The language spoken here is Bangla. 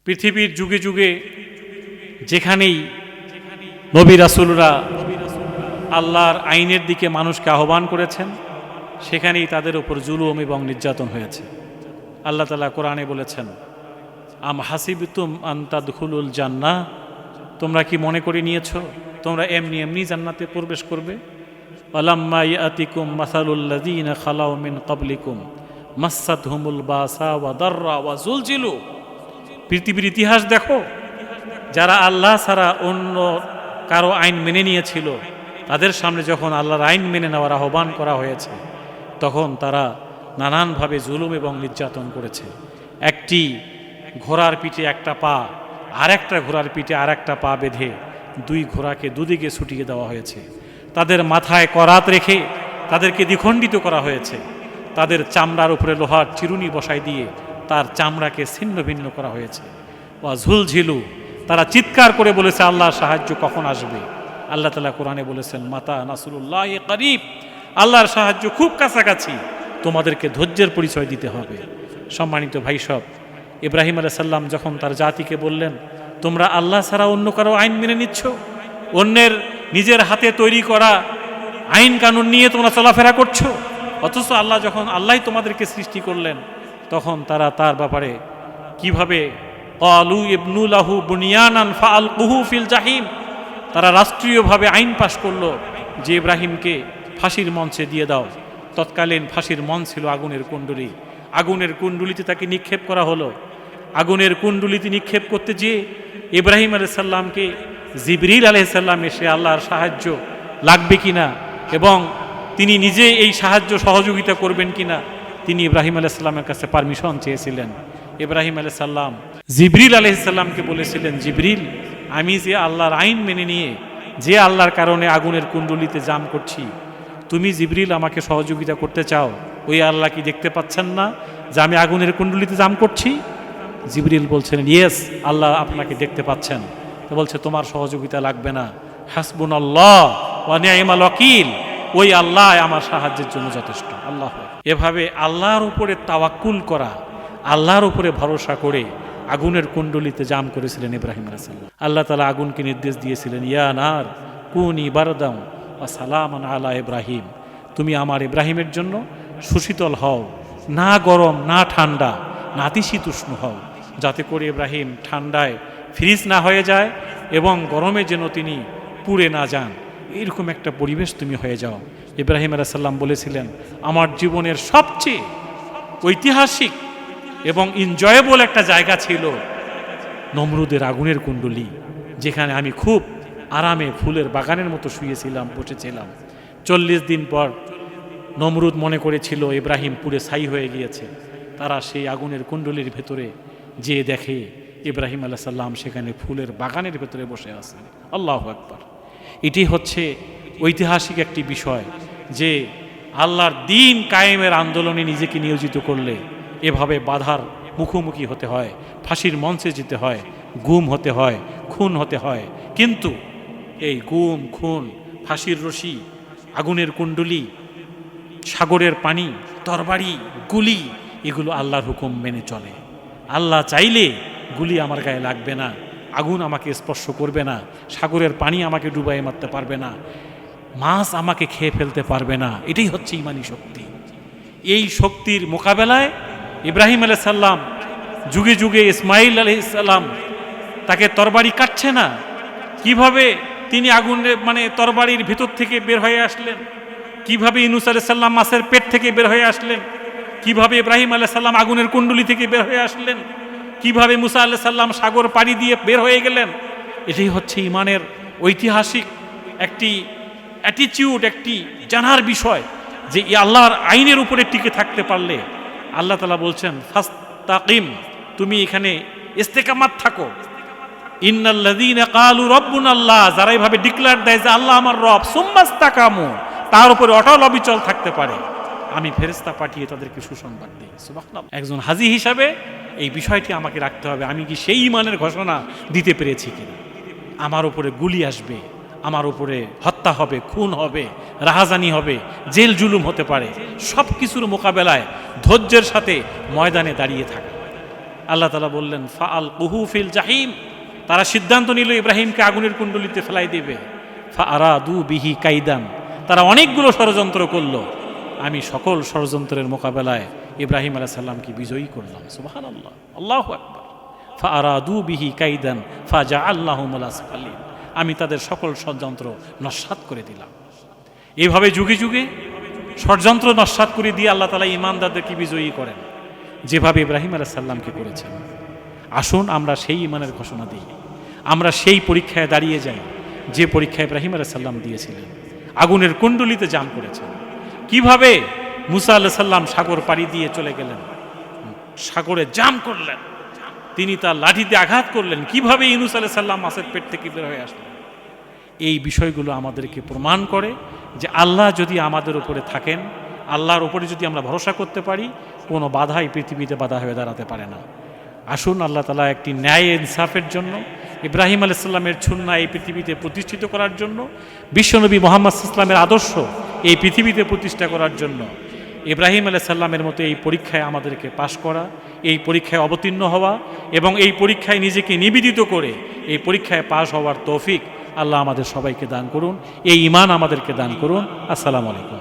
পৃথিবীর যুগে যুগে যেখানেই নবী রাসূলরা আল্লাহর আইনের দিকে মানুষকে আহ্বান করেছেন, সেখানেই তাদের উপর জুলুম এবং নির্যাতন হয়েছে। আল্লাহ তাআলা কোরআনে বলেছেন, আম হাসিবতুম আন তাদখুলুল জান্নাহ, তোমরা কি মনে করে নিয়েছো তোমরা এমনি এমনি জান্নাতে প্রবেশ করবে? আলাম্মা ইয়াতিকুম মাসালুল লাযিনা খালাউ মিন ক্বাবলিকুম মাসাতহুমুল বাসা ওয়া দাররা ওয়া যুলজিলু। পৃথিবীর ইতিহাস দেখো, যারা আল্লাহ ছাড়া অন্য কারো আইন মেনে নিয়েছিল, তাদের সামনে যখন আল্লাহর আইন মেনে নেওয়ার আহ্বান করা হয়েছে, তখন তারা নানানভাবে জুলুম এবং নির্যাতন করেছে। একটি ঘোড়ার পিঠে একটা পা, আর একটা ঘোড়ার পিঠে আর একটা পা বেঁধে দুই ঘোড়াকে দুদিকে ছুটিয়ে দেওয়া হয়েছে। তাদের মাথায় করাত রেখে তাদেরকে দ্বিখণ্ডিত করা হয়েছে। তাদের চামড়ার উপরে লোহার চিরুনি বসাই দিয়ে তার চামড়াকে ছিন্ন ভিন্ন করা হয়েছে। ওয়া ঝুলঝিলু, তারা চিৎকার করে বলেছে আল্লাহর সাহায্য কখন আসবে। আল্লাহ তাআলা কোরআনে বলেছেন, মাতা নাসরুল্লাহি করিব, আল্লাহর সাহায্য খুব কাছাকাছি, তোমাদেরকে ধৈর্যের পরিচয় দিতে হবে। সম্মানিত ভাই সব, ইব্রাহিম আলাইহিস সালাম যখন তার জাতিকে বললেন, তোমরা আল্লাহ ছাড়া অন্য কারো আইন মেনে নিচ্ছ, অন্যের নিজের হাতে তৈরি করা আইন কানুন নিয়ে তোমরা চলাফেরা করছো, অথচ আল্লাহই তোমাদেরকে সৃষ্টি করলেন, তখন তারা তার ব্যাপারে কিভাবে ক্বালু ইবনু লাহু বুনিয়ানান ফাআলকুহু ফিল জাহিম, তারা রাষ্ট্রীয়ভাবে আইন পাশ করলো যে ইব্রাহিমকে ফাঁসির মঞ্চে দিয়ে দাও। তৎকালীন ফাঁসির মঞ্চ ছিল আগুনের কুণ্ডলী। আগুনের কুণ্ডুলিতে তাকে নিক্ষেপ করা হলো। আগুনের কুণ্ডুলিতে নিক্ষেপ করতে যেয়ে ইব্রাহিম আলাইহিস সালামকে জিবরিল আলাইহিস সালাম এসে আল্লাহর সাহায্য লাগবে কিনা এবং তিনি নিজে এই সাহায্য সহযোগিতা করবেন কিনা তিনি ইব্রাহিম আলাইহিস সালামের কাছে পারমিশন চেয়েছিলেন। ইব্রাহিম আলাইহিস সালাম জিবরিল আলাইহিস সালামকে বলেছিলেন, জিবরিল, আমি যে আল্লাহর আইন মেনে নিয়ে যে আল্লাহর কারণে আগুনের কুণ্ডলিতে জাম করছি, তুমি জিবরিল আমাকে সহযোগিতা করতে চাও, ওই আল্লাহ কি দেখতে পাচ্ছেন না যে আমি আগুনের কুণ্ডলিতে জাম করছি? জিবরিল বলছেন, ইয়েস, আল্লাহ আপনাকে দেখতে পাচ্ছেন। তো বলছে, তোমার সহযোগিতা লাগবে না, হাসবুনাল্লাহ ওয়া নি'মাল ওয়াকিল, ওই আল্লাহ আমার সাহায্যের জন্য যথেষ্ট। আল্লাহ। এভাবে আল্লাহর উপরে তাওয়াক্কুল করা, আল্লাহর উপরে ভরসা করে আগুনের কুণ্ডলিতে জাম করেছিলেন ইব্রাহিম আলাইহিস সালাম। আল্লাহ তাআলা আগুনকে নির্দেশ দিয়েছিলেন, ইয়া নার কুনি বারদাম ওয়া সালামান আলা ইব্রাহিম, তুমি আমার ইব্রাহিমের জন্য সুশীতল হও, না গরম না ঠান্ডা, নাতিশীতোষ্ণ হও, যাতে করে ইব্রাহিম ঠান্ডায় ফ্রিজ না হয়ে যায় এবং গরমে যেন তিনি পুড়ে না যান, এরকম একটা পরিবেশ তুমি হয়ে যাও। ইব্রাহিম আলাইহিস সালাম বলেছিলেন, আমার জীবনের সবচেয়ে ঐতিহাসিক এবং এনজয়েবল একটা জায়গা ছিল নমরুদের আগুনের কুণ্ডলী, যেখানে আমি খুব আরামে ফুলের বাগানের মতো শুয়েছিলাম, বসেছিলাম। 40 দিন পর নমরুদ মনে করেছিল ইব্রাহিম পুড়ে ছাই হয়ে গিয়েছে। তারা সেই আগুনের কুণ্ডলীর ভেতরে যেয়ে দেখে ইব্রাহিম আলাইহিস সালাম সেখানে ফুলের বাগানের ভেতরে বসে আছেন। আল্লাহু আকবার। এটি হচ্ছে ঐতিহাসিক একটি বিষয় যে আল্লাহর দ্বীন কায়েমের আন্দোলনে নিজেকে নিয়োজিত করলে এভাবে বাধার মুখোমুখি হতে হয়, ফাঁসির মঞ্চে যেতে হয়, গুম হতে হয়, খুন হতে হয়। কিন্তু এই গুম, খুন, ফাঁসির রশি, আগুনের কুণ্ডলী, সাগরের পানি, তরবারি, গুলি, এগুলো আল্লাহর হুকুম মেনে চলে। আল্লাহ চাইলে গুলি আমার গায়ে লাগবে না, আগুন আমাকে স্পর্শ করবে না, সাগরের পানি আমাকে ডুবাই মারতে পারবে না, মাছ আমাকে খেয়ে ফেলতে পারবে না। এটাই হচ্ছে ইমানি শক্তি। এই শক্তির মোকাবেলায় ইব্রাহিম আলাইহিস সালাম যুগে যুগে, ইসমাইল আলাইহিস সালাম তাকে তরবারি কাটছে না, কিভাবে তিনি আগুনের তরবারির ভিতর থেকে বের হয়ে আসলেন, কিভাবে ইউনূস আলাইহিস সালাম মাছের পেট থেকে বের হয়ে আসলেন, কিভাবে ইব্রাহিম আলাইহিস সালাম আগুনের কুণ্ডলী থেকে বের হয়ে আসলেন, কিভাবে মুসা আলাইহিস সালাম সাগর পাড়ি দিয়ে বের হয়ে গেলেন। এটাই হচ্ছে ইমানের ঐতিহাসিক একটি অ্যাটিটিউড, একটি জানার বিষয় যে আল্লাহর আইনের উপরে টিকে থাকতে পারলে আল্লাহ তাআলা বলছেন, ফাস্তাকিম, তুমি এখানে ইস্তেকামাত থাকো। ইন্নাল্লাযীনা ক্বালু রাব্বুনাল্লাহ, যারা এইভাবে ডিক্লেয়ার দেয় যে আল্লাহ আমার রব, সুম্মাস্তাকামু, তার উপরে অটল অবিচল থাকতে পারে, আমি ফেরেশতা পাঠিয়ে তাদেরকে সুসংবাদ দিই। সুবহানাল্লাহ। একজন হাজী হিসাবে এই বিষয়টি আমাকে রাখতে হবে, আমি কি সেই ঈমানের ঘোষণা দিতে পেরেছি কিনা। আমার উপরে গুলি আসবে, আমার উপরে হত্যা হবে, খুন হবে, রাহাজানি হবে, জেল জুলুম হতে পারে, সব কিছুর মোকাবেলায় ধৈর্যের সাথে ময়দানে দাঁড়িয়ে থাকা। আল্লাহ তাআলা বললেন ফাআল কুহু ফিল জাহিম, তারা সিদ্ধান্ত নিল ইব্রাহিমকে আগুনের কুণ্ডলিতে ফেলাই দিবে। ফাআরাদু বিহি কাইদান, তারা অনেকগুলো ষড়যন্ত্র করলো, আমি সকল ষড়যন্ত্রের মোকাবেলায় ইব্রাহিম আলাইহিস সালামকে বিজয়ী করলাম। সুবহানাল্লাহ, আল্লাহু আকবার। ফাআরাদু বিহি কাইদান ফাজাআলনাহুমুল আসফালিন, আমি তাদের সকল ষড়যন্ত্র নস্যাৎ করে দিলাম। এইভাবে যুগে যুগে ষড়যন্ত্র নস্যাৎ করে দিয়ে আল্লাহ তাআলা ঈমানদারদেরকে বিজয়ী করেন, যেভাবে ইব্রাহিম আলাইহিস সালামকে করেছেন। আসুন আমরা সেই ঈমানের ঘোষণা দিই, আমরা সেই পরীক্ষায় দাঁড়িয়ে যাই যে পরীক্ষা ইব্রাহিম আলাইহিস সালাম দিয়েছিলেন, আগুনের কুণ্ডলিতে জাম করেছেন। কিভাবে মুসা আলাইহিস সালাম সাগর পাড়ি দিয়ে চলে গেলেন, সাগরে জাম করলেন, তিনি তার লাঠিতে আঘাত করলেন, কিভাবে ইউনূস আলাইহিস সালাম মাছের পেট থেকে বের হয়ে আসলেন। এই বিষয়গুলো আমাদেরকে প্রমাণ করে যে আল্লাহ যদি আমাদের উপরে থাকেন, আল্লাহর উপরে যদি আমরা ভরসা করতে পারি, কোনো বাধাই পৃথিবীতে বাধা হয়ে দাঁড়াতে পারে না। আসুন আল্লাহ তাআলা একটি ন্যায় ইনসাফের জন্য, ইব্রাহিম আলাইহিস সালামের সুন্নাহ এই পৃথিবীতে প্রতিষ্ঠিত করার জন্য, বিশ্বনবী মুহাম্মদ সাল্লাল্লাহু আলাইহি ওয়াসাল্লামের আদর্শ এই পৃথিবীতে প্রতিষ্ঠা করার জন্য ইব্রাহিম আলাইহিস সালামের মতো এই পরীক্ষায় আমাদেরকে পাশ করা, এই পরীক্ষায় অবতীর্ণ হওয়া এবং এই পরীক্ষায় নিজেকে নিবেদিত করে এই পরীক্ষায় পাশ হওয়ার তৌফিক আল্লাহ আমাদের সবাইকে দান করুন, এই ঈমান আমাদেরকে দান করুন। আসসালামু আলাইকুম।